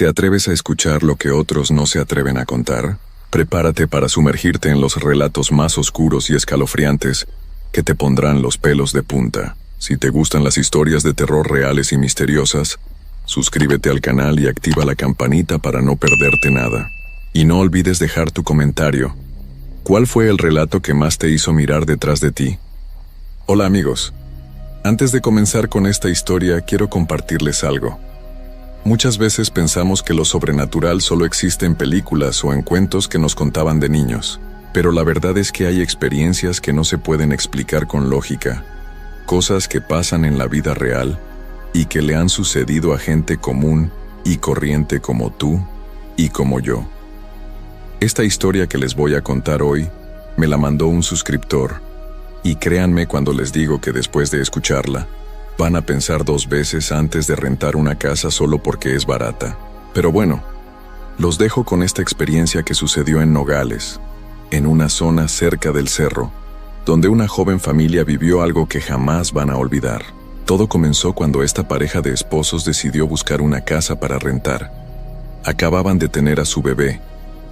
¿Te atreves a escuchar lo que otros no se atreven a contar? Prepárate para sumergirte en los relatos más oscuros y escalofriantes que te pondrán los pelos de punta. Si te gustan las historias de terror reales y misteriosas, suscríbete al canal y activa la campanita para no perderte nada. Y no olvides dejar tu comentario. ¿Cuál fue el relato que más te hizo mirar detrás de ti? Hola amigos. Antes de comenzar con esta historia, quiero compartirles algo. Muchas veces pensamos que lo sobrenatural solo existe en películas o en cuentos que nos contaban de niños, pero la verdad es que hay experiencias que no se pueden explicar con lógica, cosas que pasan en la vida real y que le han sucedido a gente común y corriente como tú y como yo. Esta historia que les voy a contar hoy me la mandó un suscriptor, y créanme cuando les digo que después de escucharla, van a pensar 2 veces antes de rentar una casa solo porque es barata. Pero bueno, los dejo con esta experiencia que sucedió en Nogales, en una zona cerca del cerro, donde una joven familia vivió algo que jamás van a olvidar. Todo comenzó cuando esta pareja de esposos decidió buscar una casa para rentar. Acababan de tener a su bebé,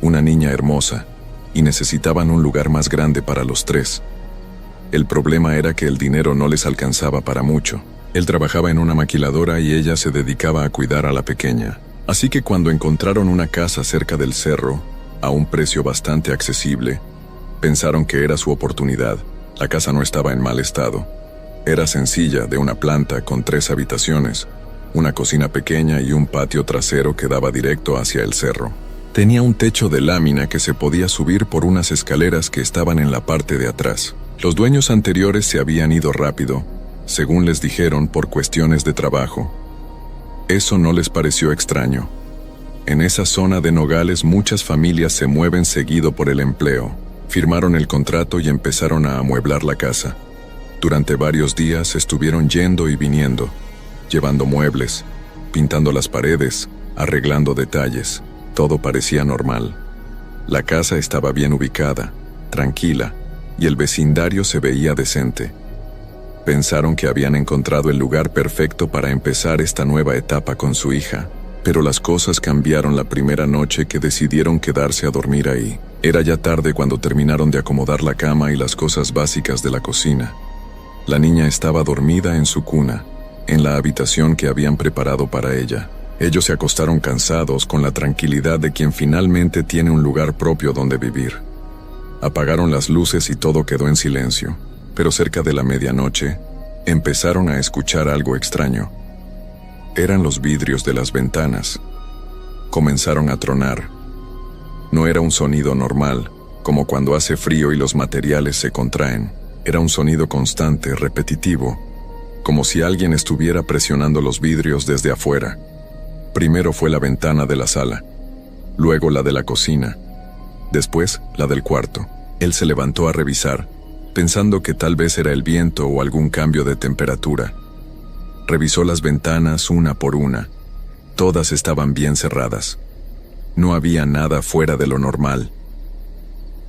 una niña hermosa, y necesitaban un lugar más grande para los 3. El problema era que el dinero no les alcanzaba para mucho. Él trabajaba en una maquiladora y ella se dedicaba a cuidar a la pequeña. Así que cuando encontraron una casa cerca del cerro, a un precio bastante accesible, pensaron que era su oportunidad. La casa no estaba en mal estado. Era sencilla, de una planta con 3 habitaciones, una cocina pequeña y un patio trasero que daba directo hacia el cerro. Tenía un techo de lámina que se podía subir por unas escaleras que estaban en la parte de atrás. Los dueños anteriores se habían ido rápido, según les dijeron, por cuestiones de trabajo. Eso no les pareció extraño. En esa zona de Nogales muchas familias se mueven seguido por el empleo. Firmaron el contrato y empezaron a amueblar la casa. Durante varios días estuvieron yendo y viniendo, llevando muebles, pintando las paredes, arreglando detalles. Todo parecía normal. La casa estaba bien ubicada, tranquila, y el vecindario se veía decente. Pensaron que habían encontrado el lugar perfecto para empezar esta nueva etapa con su hija, pero las cosas cambiaron la primera noche que decidieron quedarse a dormir ahí. Era ya tarde cuando terminaron de acomodar la cama y las cosas básicas de la cocina. La niña estaba dormida en su cuna, en la habitación que habían preparado para ella. Ellos se acostaron cansados, con la tranquilidad de quien finalmente tiene un lugar propio donde vivir. Apagaron las luces y todo quedó en silencio, pero cerca de la medianoche, empezaron a escuchar algo extraño. Eran los vidrios de las ventanas. Comenzaron a tronar. No era un sonido normal, como cuando hace frío y los materiales se contraen. Era un sonido constante, repetitivo, como si alguien estuviera presionando los vidrios desde afuera. Primero fue la ventana de la sala, luego la de la cocina, después la del cuarto. Él se levantó a revisar, pensando que tal vez era el viento o algún cambio de temperatura. Revisó las ventanas una por una. Todas estaban bien cerradas. No había nada fuera de lo normal.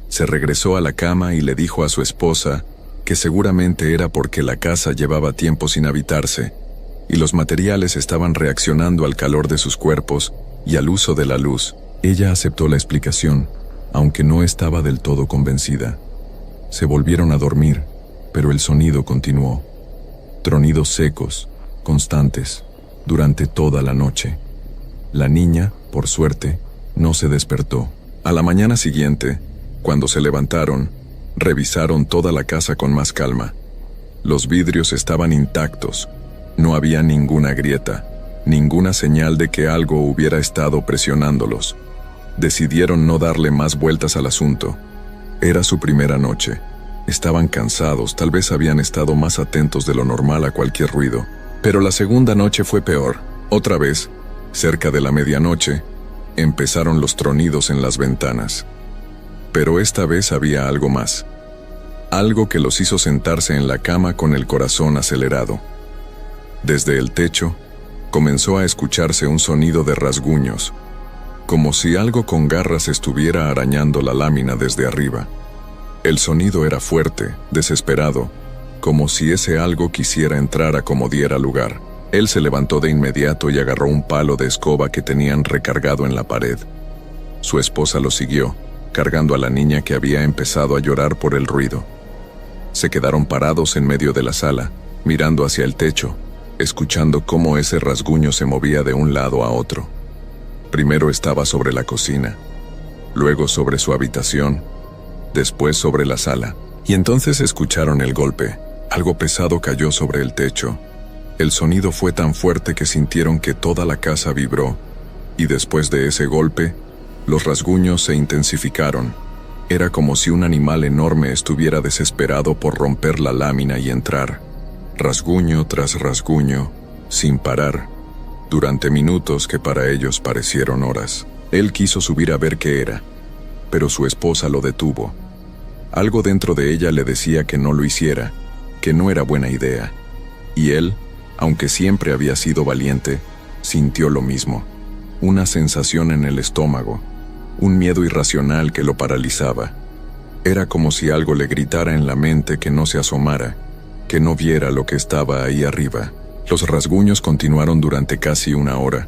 Se regresó a la cama y le dijo a su esposa que seguramente era porque la casa llevaba tiempo sin habitarse, y los materiales estaban reaccionando al calor de sus cuerpos y al uso de la luz. Ella aceptó la explicación, aunque no estaba del todo convencida. Se volvieron a dormir, pero el sonido continuó. Tronidos secos, constantes, durante toda la noche. La niña, por suerte, no se despertó. A la mañana siguiente, cuando se levantaron, revisaron toda la casa con más calma. Los vidrios estaban intactos. No había ninguna grieta, ninguna señal de que algo hubiera estado presionándolos. Decidieron no darle más vueltas al asunto. Era su primera noche. Estaban cansados, tal vez habían estado más atentos de lo normal a cualquier ruido. Pero la segunda noche fue peor. Otra vez, cerca de la medianoche, empezaron los tronidos en las ventanas. Pero esta vez había algo más. Algo que los hizo sentarse en la cama con el corazón acelerado. Desde el techo, comenzó a escucharse un sonido de rasguños, como si algo con garras estuviera arañando la lámina desde arriba. El sonido era fuerte, desesperado, como si ese algo quisiera entrar a como diera lugar. Él se levantó de inmediato y agarró un palo de escoba que tenían recargado en la pared. Su esposa lo siguió, cargando a la niña que había empezado a llorar por el ruido. Se quedaron parados en medio de la sala, mirando hacia el techo, escuchando cómo ese rasguño se movía de un lado a otro. Primero estaba sobre la cocina, luego sobre su habitación, después sobre la sala. Y entonces escucharon el golpe. Algo pesado cayó sobre el techo. El sonido fue tan fuerte que sintieron que toda la casa vibró, y después de ese golpe, los rasguños se intensificaron. Era como si un animal enorme estuviera desesperado por romper la lámina y entrar. Rasguño tras rasguño, sin parar, durante minutos que para ellos parecieron horas. Él quiso subir a ver qué era, pero su esposa lo detuvo. Algo dentro de ella le decía que no lo hiciera, que no era buena idea. Y él, aunque siempre había sido valiente, sintió lo mismo. Una sensación en el estómago, un miedo irracional que lo paralizaba. Era como si algo le gritara en la mente que no se asomara, que no viera lo que estaba ahí arriba. Los rasguños continuaron durante casi una hora.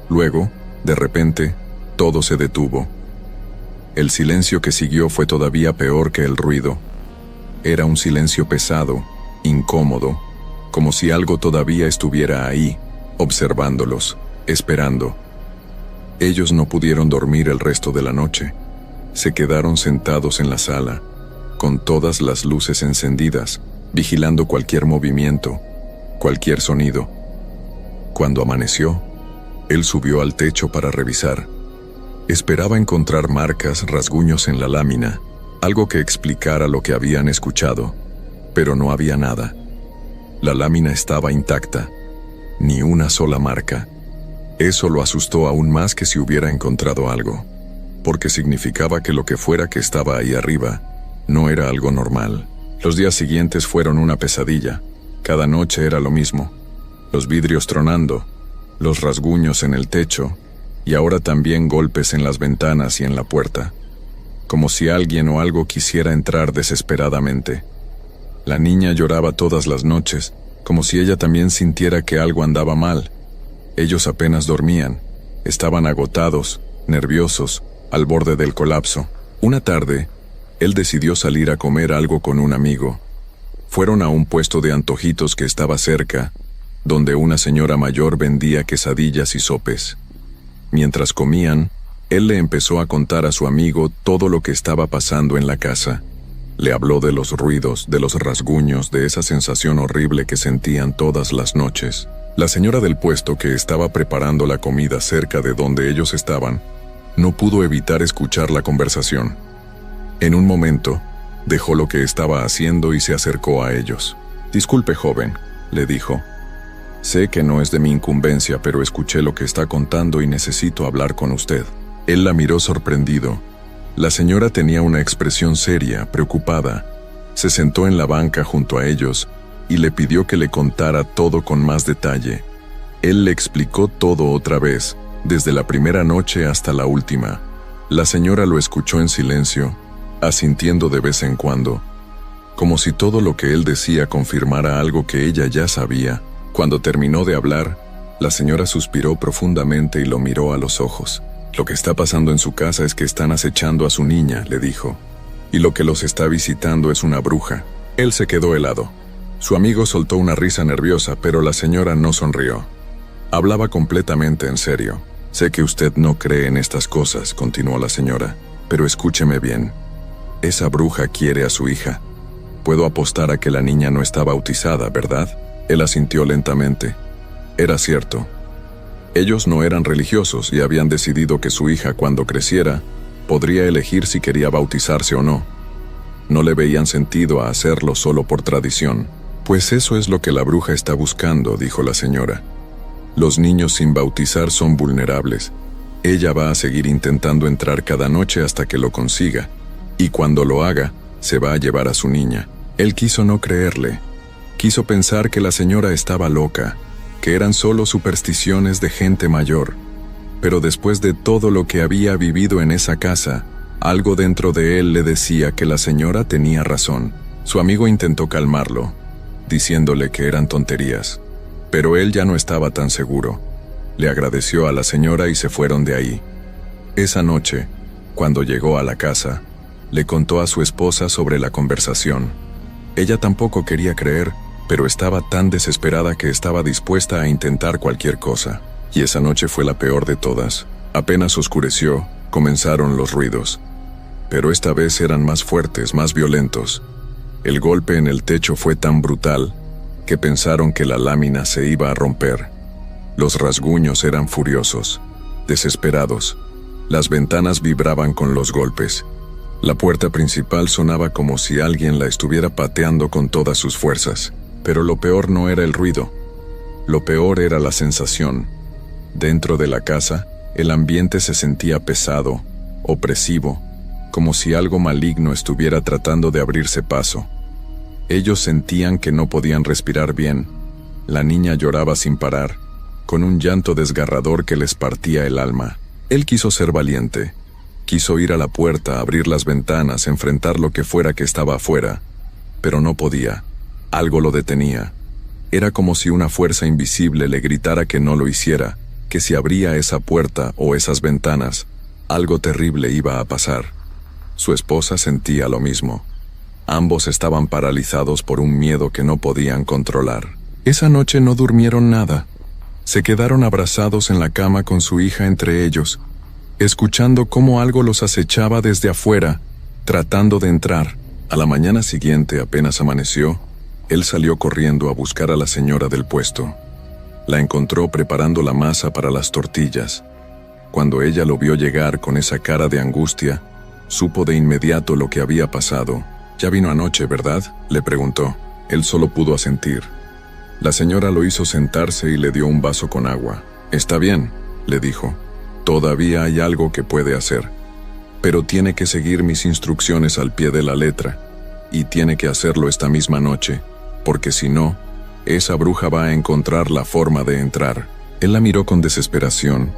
Luego, de repente, todo se detuvo. El silencio que siguió fue todavía peor que el ruido. Era un silencio pesado, incómodo, como si algo todavía estuviera ahí, observándolos, esperando. Ellos no pudieron dormir el resto de la noche. Se quedaron sentados en la sala, con todas las luces encendidas, vigilando cualquier movimiento, cualquier sonido. Cuando amaneció, él subió al techo para revisar. Esperaba encontrar marcas, rasguños en la lámina, algo que explicara lo que habían escuchado, pero no había nada. La lámina estaba intacta, ni una sola marca. Eso lo asustó aún más que si hubiera encontrado algo, porque significaba que lo que fuera que estaba ahí arriba no era algo normal. Los días siguientes fueron una pesadilla. Cada noche era lo mismo. Los vidrios tronando, los rasguños en el techo, y ahora también golpes en las ventanas y en la puerta, como si alguien o algo quisiera entrar desesperadamente. La niña lloraba todas las noches, como si ella también sintiera que algo andaba mal. Ellos apenas dormían, estaban agotados, nerviosos, al borde del colapso. Una tarde, él decidió salir a comer algo con un amigo. Fueron a un puesto de antojitos que estaba cerca, donde una señora mayor vendía quesadillas y sopes. Mientras comían, él le empezó a contar a su amigo todo lo que estaba pasando en la casa. Le habló de los ruidos, de los rasguños, de esa sensación horrible que sentían todas las noches. La señora del puesto que estaba preparando la comida cerca de donde ellos estaban, no pudo evitar escuchar la conversación. En un momento, dejó lo que estaba haciendo y se acercó a ellos. «Disculpe, joven», le dijo. «Sé que no es de mi incumbencia, pero escuché lo que está contando y necesito hablar con usted». Él la miró sorprendido. La señora tenía una expresión seria, preocupada. Se sentó en la banca junto a ellos y le pidió que le contara todo con más detalle. Él le explicó todo otra vez, desde la primera noche hasta la última. La señora lo escuchó en silencio, asintiendo de vez en cuando, como si todo lo que él decía confirmara algo que ella ya sabía. Cuando terminó de hablar, la señora suspiró profundamente y lo miró a los ojos. «Lo que está pasando en su casa es que están acechando a su niña», le dijo. «Y lo que los está visitando es una bruja». Él se quedó helado. Su amigo soltó una risa nerviosa, pero la señora no sonrió. Hablaba completamente en serio. «Sé que usted no cree en estas cosas», continuó la señora, «pero escúcheme bien. Esa bruja quiere a su hija. Puedo apostar a que la niña no está bautizada, ¿verdad?» Él asintió lentamente. Era cierto. Ellos no eran religiosos y habían decidido que su hija, cuando creciera, podría elegir si quería bautizarse o no. No le veían sentido a hacerlo solo por tradición. «Pues eso es lo que la bruja está buscando», dijo la señora. «Los niños sin bautizar son vulnerables. Ella va a seguir intentando entrar cada noche hasta que lo consiga, y cuando lo haga, se va a llevar a su niña». Él quiso no creerle. Quiso pensar que la señora estaba loca, que eran solo supersticiones de gente mayor. Pero después de todo lo que había vivido en esa casa, algo dentro de él le decía que la señora tenía razón. Su amigo intentó calmarlo, diciéndole que eran tonterías. Pero él ya no estaba tan seguro. Le agradeció a la señora y se fueron de ahí. Esa noche, cuando llegó a la casa, le contó a su esposa sobre la conversación. Ella tampoco quería creer, pero estaba tan desesperada que estaba dispuesta a intentar cualquier cosa. Y esa noche fue la peor de todas. Apenas oscureció, comenzaron los ruidos. Pero esta vez eran más fuertes, más violentos. El golpe en el techo fue tan brutal que pensaron que la lámina se iba a romper. Los rasguños eran furiosos, desesperados. Las ventanas vibraban con los golpes. La puerta principal sonaba como si alguien la estuviera pateando con todas sus fuerzas. Pero lo peor no era el ruido. Lo peor era la sensación. Dentro de la casa, el ambiente se sentía pesado, opresivo, como si algo maligno estuviera tratando de abrirse paso. Ellos sentían que no podían respirar bien. La niña lloraba sin parar, con un llanto desgarrador que les partía el alma. Él quiso ser valiente. Quiso ir a la puerta, abrir las ventanas, enfrentar lo que fuera que estaba afuera. Pero no podía. Algo lo detenía. Era como si una fuerza invisible le gritara que no lo hiciera, que si abría esa puerta o esas ventanas, algo terrible iba a pasar. Su esposa sentía lo mismo. Ambos estaban paralizados por un miedo que no podían controlar. Esa noche no durmieron nada. Se quedaron abrazados en la cama con su hija entre ellos, escuchando cómo algo los acechaba desde afuera, tratando de entrar. A la mañana siguiente, apenas amaneció, él salió corriendo a buscar a la señora del puesto. La encontró preparando la masa para las tortillas. Cuando ella lo vio llegar con esa cara de angustia, supo de inmediato lo que había pasado. «¿Ya vino anoche, verdad?», le preguntó. Él solo pudo asentir. La señora lo hizo sentarse y le dio un vaso con agua. «Está bien», le dijo. «Todavía hay algo que puede hacer. Pero tiene que seguir mis instrucciones al pie de la letra. Y tiene que hacerlo esta misma noche, porque si no, esa bruja va a encontrar la forma de entrar». Él la miró con desesperación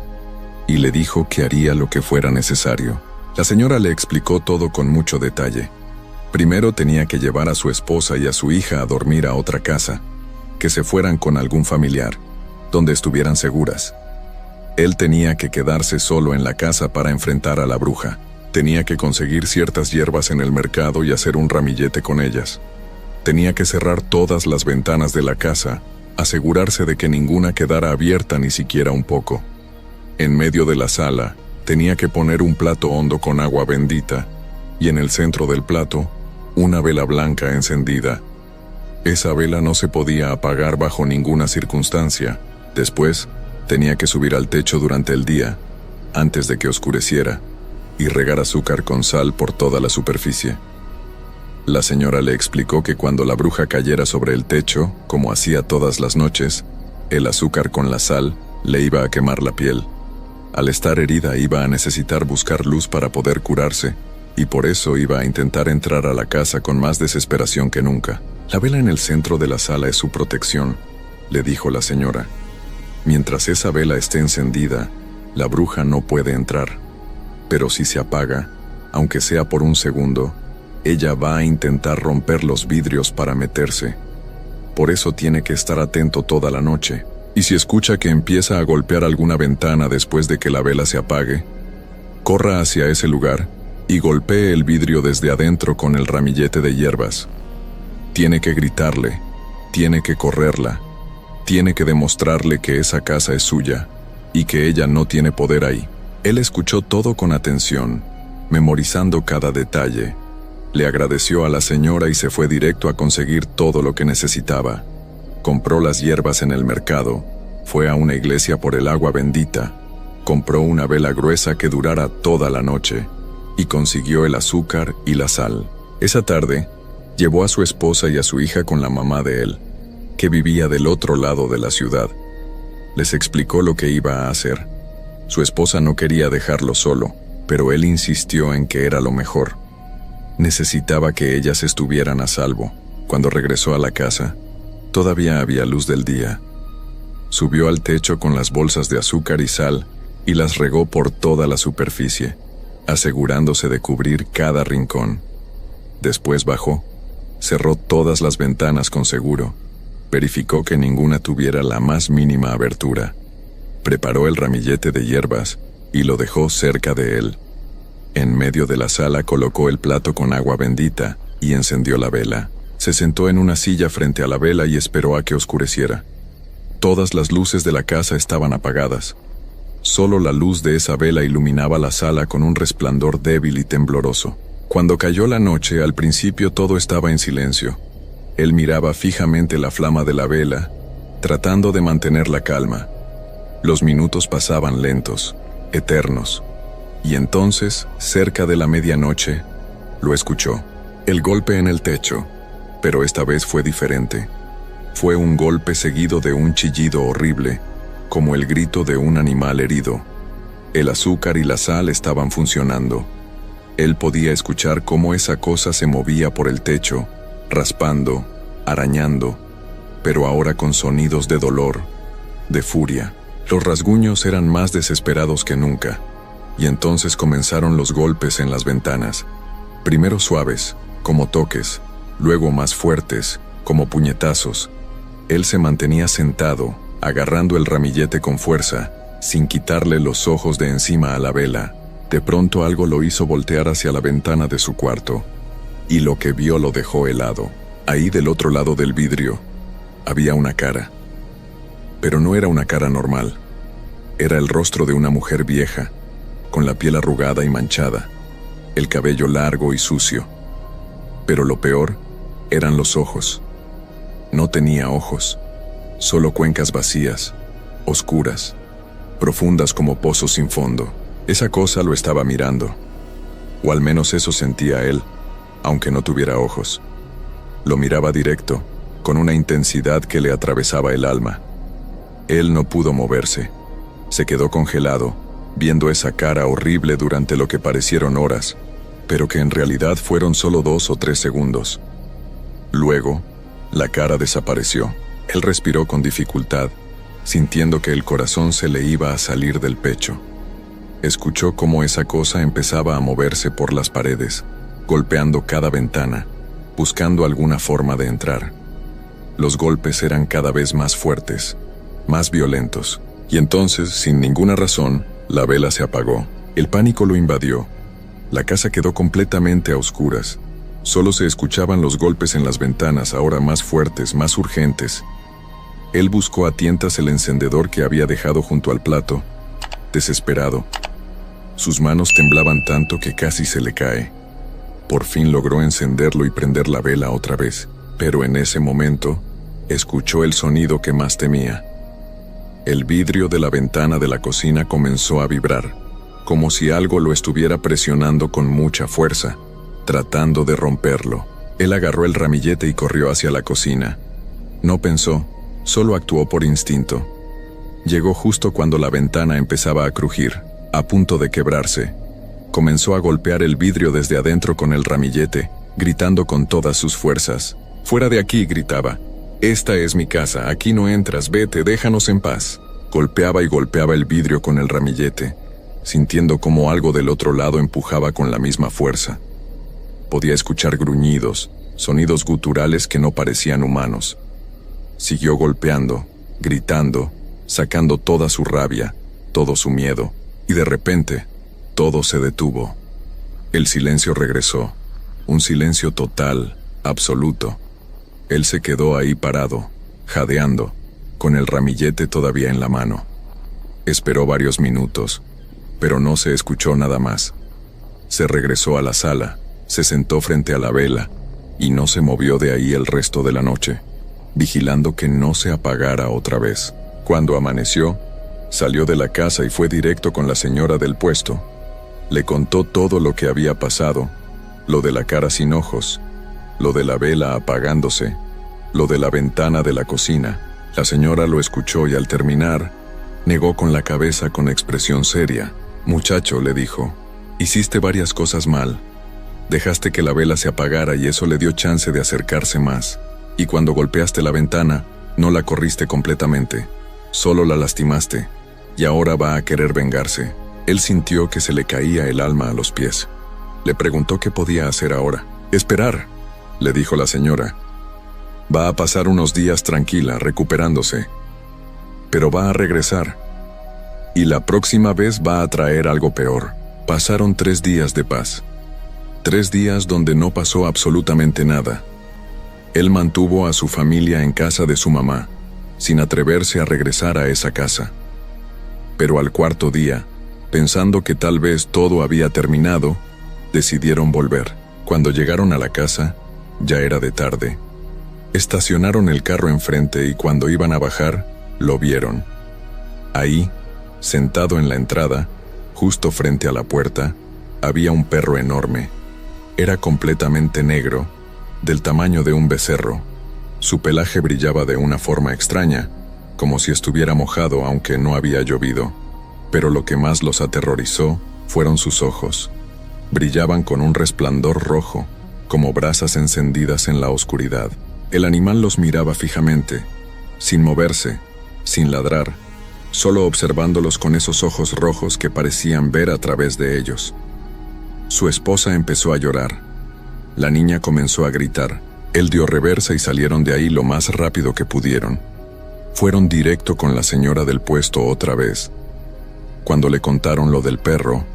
y le dijo que haría lo que fuera necesario. La señora le explicó todo con mucho detalle. Primero tenía que llevar a su esposa y a su hija a dormir a otra casa, que se fueran con algún familiar, donde estuvieran seguras. Él tenía que quedarse solo en la casa para enfrentar a la bruja. Tenía que conseguir ciertas hierbas en el mercado y hacer un ramillete con ellas. Tenía que cerrar todas las ventanas de la casa, asegurarse de que ninguna quedara abierta ni siquiera un poco. En medio de la sala, tenía que poner un plato hondo con agua bendita, y en el centro del plato, una vela blanca encendida. Esa vela no se podía apagar bajo ninguna circunstancia. Después, tenía que subir al techo durante el día, antes de que oscureciera, y regar azúcar con sal por toda la superficie. La señora le explicó que cuando la bruja cayera sobre el techo, como hacía todas las noches, el azúcar con la sal le iba a quemar la piel. Al estar herida iba a necesitar buscar luz para poder curarse, y por eso iba a intentar entrar a la casa con más desesperación que nunca. «La vela en el centro de la sala es su protección», le dijo la señora. «Mientras esa vela esté encendida, la bruja no puede entrar. Pero si se apaga, aunque sea por un segundo, ella va a intentar romper los vidrios para meterse. Por eso tiene que estar atento toda la noche. Y si escucha que empieza a golpear alguna ventana después de que la vela se apague, corra hacia ese lugar y golpee el vidrio desde adentro con el ramillete de hierbas. Tiene que gritarle, tiene que correrla, tiene que demostrarle que esa casa es suya y que ella no tiene poder ahí». Él escuchó todo con atención, memorizando cada detalle. Le agradeció a la señora y se fue directo a conseguir todo lo que necesitaba. Compró las hierbas en el mercado, fue a una iglesia por el agua bendita, compró una vela gruesa que durara toda la noche, y consiguió el azúcar y la sal. Esa tarde, llevó a su esposa y a su hija con la mamá de él, que vivía del otro lado de la ciudad. Les explicó lo que iba a hacer. Su esposa no quería dejarlo solo, pero él insistió en que era lo mejor. Necesitaba que ellas estuvieran a salvo. Cuando regresó a la casa, todavía había luz del día. Subió al techo con las bolsas de azúcar y sal y las regó por toda la superficie, asegurándose de cubrir cada rincón. Después bajó, cerró todas las ventanas con seguro Verificó que ninguna tuviera la más mínima abertura. Preparó el ramillete de hierbas y lo dejó cerca de él. En medio de la sala colocó el plato con agua bendita y encendió la vela. Se sentó en una silla frente a la vela y esperó a que oscureciera. Todas las luces de la casa estaban apagadas. Solo la luz de esa vela iluminaba la sala con un resplandor débil y tembloroso. Cuando cayó la noche, al principio todo estaba en silencio. Él miraba fijamente la flama de la vela, tratando de mantener la calma. Los minutos pasaban lentos, eternos. Y entonces, cerca de la medianoche, lo escuchó. El golpe en el techo, pero esta vez fue diferente. Fue un golpe seguido de un chillido horrible, como el grito de un animal herido. El azúcar y la sal estaban funcionando. Él podía escuchar cómo esa cosa se movía por el techo, raspando, arañando, pero ahora con sonidos de dolor, de furia. Los rasguños eran más desesperados que nunca, y entonces comenzaron los golpes en las ventanas. Primero suaves, como toques, luego más fuertes, como puñetazos. Él se mantenía sentado, agarrando el ramillete con fuerza, sin quitarle los ojos de encima a la vela. De pronto algo lo hizo voltear hacia la ventana de su cuarto, y lo que vio lo dejó helado. Ahí del otro lado del vidrio, había una cara. Pero no era una cara normal. Era el rostro de una mujer vieja, con la piel arrugada y manchada, el cabello largo y sucio. Pero lo peor eran los ojos. No tenía ojos, solo cuencas vacías, oscuras, profundas como pozos sin fondo. Esa cosa lo estaba mirando, o al menos eso sentía él, aunque no tuviera ojos. Lo miraba directo, con una intensidad que le atravesaba el alma. Él no pudo moverse. Se quedó congelado, viendo esa cara horrible durante lo que parecieron horas, pero que en realidad fueron solo 2 o 3 segundos. Luego, la cara desapareció. Él respiró con dificultad, sintiendo que el corazón se le iba a salir del pecho. Escuchó cómo esa cosa empezaba a moverse por las paredes, golpeando cada ventana, buscando alguna forma de entrar. Los golpes eran cada vez más fuertes, más violentos, y entonces, sin ninguna razón, la vela se apagó. El pánico lo invadió. La casa quedó completamente a oscuras. Solo se escuchaban los golpes en las ventanas, ahora más fuertes, más urgentes. Él buscó a tientas el encendedor que había dejado junto al plato, desesperado. Sus manos temblaban tanto que casi se le cae. Por fin logró encenderlo y prender la vela otra vez, pero en ese momento, escuchó el sonido que más temía. El vidrio de la ventana de la cocina comenzó a vibrar, como si algo lo estuviera presionando con mucha fuerza, tratando de romperlo. Él agarró el ramillete y corrió hacia la cocina. No pensó, solo actuó por instinto. Llegó justo cuando la ventana empezaba a crujir, a punto de quebrarse. Comenzó a golpear el vidrio desde adentro con el ramillete, gritando con todas sus fuerzas. «¡Fuera de aquí!», gritaba. «Esta es mi casa, aquí no entras, vete, déjanos en paz». Golpeaba y golpeaba el vidrio con el ramillete, sintiendo como algo del otro lado empujaba con la misma fuerza. Podía escuchar gruñidos, sonidos guturales que no parecían humanos. Siguió golpeando, gritando, sacando toda su rabia, todo su miedo, y de repente, todo se detuvo. El silencio regresó, un silencio total, absoluto. Él se quedó ahí parado, jadeando, con el ramillete todavía en la mano. Esperó varios minutos, pero no se escuchó nada más. Se regresó a la sala, se sentó frente a la vela, y no se movió de ahí el resto de la noche, vigilando que no se apagara otra vez. Cuando amaneció, salió de la casa y fue directo con la señora del puesto. Le contó todo lo que había pasado, lo de la cara sin ojos, lo de la vela apagándose, lo de la ventana de la cocina. La señora lo escuchó y al terminar, negó con la cabeza con expresión seria. «Muchacho», le dijo, «hiciste varias cosas mal. Dejaste que la vela se apagara y eso le dio chance de acercarse más. Y cuando golpeaste la ventana, no la corriste completamente, solo la lastimaste, y ahora va a querer vengarse». Él sintió que se le caía el alma a los pies. Le preguntó qué podía hacer ahora. «Esperar», le dijo la señora. Va a pasar unos días tranquila, recuperándose. Pero va a regresar. Y la próxima vez va a traer algo peor. Pasaron 3 días de paz. 3 días donde no pasó absolutamente nada. Él mantuvo a su familia en casa de su mamá, sin atreverse a regresar a esa casa. Pero al 4.º día, pensando que tal vez todo había terminado, decidieron volver. Cuando llegaron a la casa, ya era de tarde. Estacionaron el carro enfrente y cuando iban a bajar, lo vieron. Ahí, sentado en la entrada, justo frente a la puerta, había un perro enorme. Era completamente negro, del tamaño de un becerro. Su pelaje brillaba de una forma extraña, como si estuviera mojado aunque no había llovido. Pero lo que más los aterrorizó fueron sus ojos. Brillaban con un resplandor rojo, como brasas encendidas en la oscuridad. El animal los miraba fijamente, sin moverse, sin ladrar, solo observándolos con esos ojos rojos que parecían ver a través de ellos. Su esposa empezó a llorar. La niña comenzó a gritar. Él dio reversa y salieron de ahí lo más rápido que pudieron. Fueron directo con la señora del puesto otra vez. Cuando le contaron lo del perro,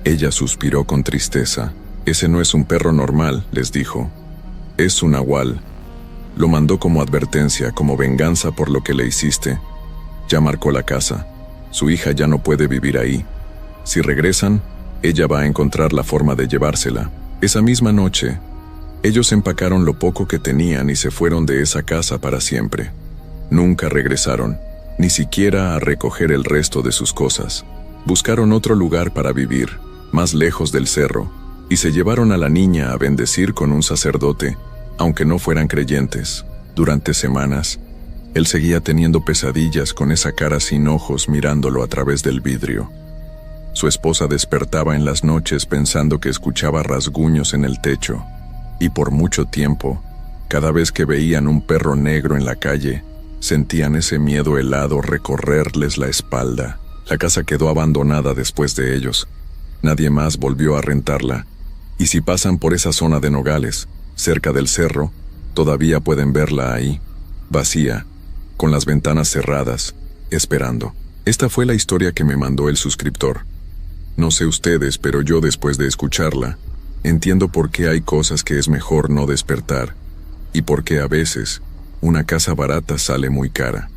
ella suspiró con tristeza. «Ese no es un perro normal», les dijo. «Es un nahual. Lo mandó como advertencia, como venganza por lo que le hiciste. Ya marcó la casa. Su hija ya no puede vivir ahí. Si regresan, ella va a encontrar la forma de llevársela». Esa misma noche, ellos empacaron lo poco que tenían y se fueron de esa casa para siempre. Nunca regresaron, ni siquiera a recoger el resto de sus cosas. Buscaron otro lugar para vivir, más lejos del cerro, y se llevaron a la niña a bendecir con un sacerdote, aunque no fueran creyentes. Durante semanas, él seguía teniendo pesadillas con esa cara sin ojos mirándolo a través del vidrio. Su esposa despertaba en las noches pensando que escuchaba rasguños en el techo, y por mucho tiempo, cada vez que veían un perro negro en la calle, sentían ese miedo helado recorrerles la espalda. La casa quedó abandonada después de ellos. Nadie más volvió a rentarla. Y si pasan por esa zona de Nogales, cerca del cerro, todavía pueden verla ahí, vacía, con las ventanas cerradas, esperando. Esta fue la historia que me mandó el suscriptor. No sé ustedes, pero yo después de escucharla, entiendo por qué hay cosas que es mejor no despertar, y por qué a veces una casa barata sale muy cara.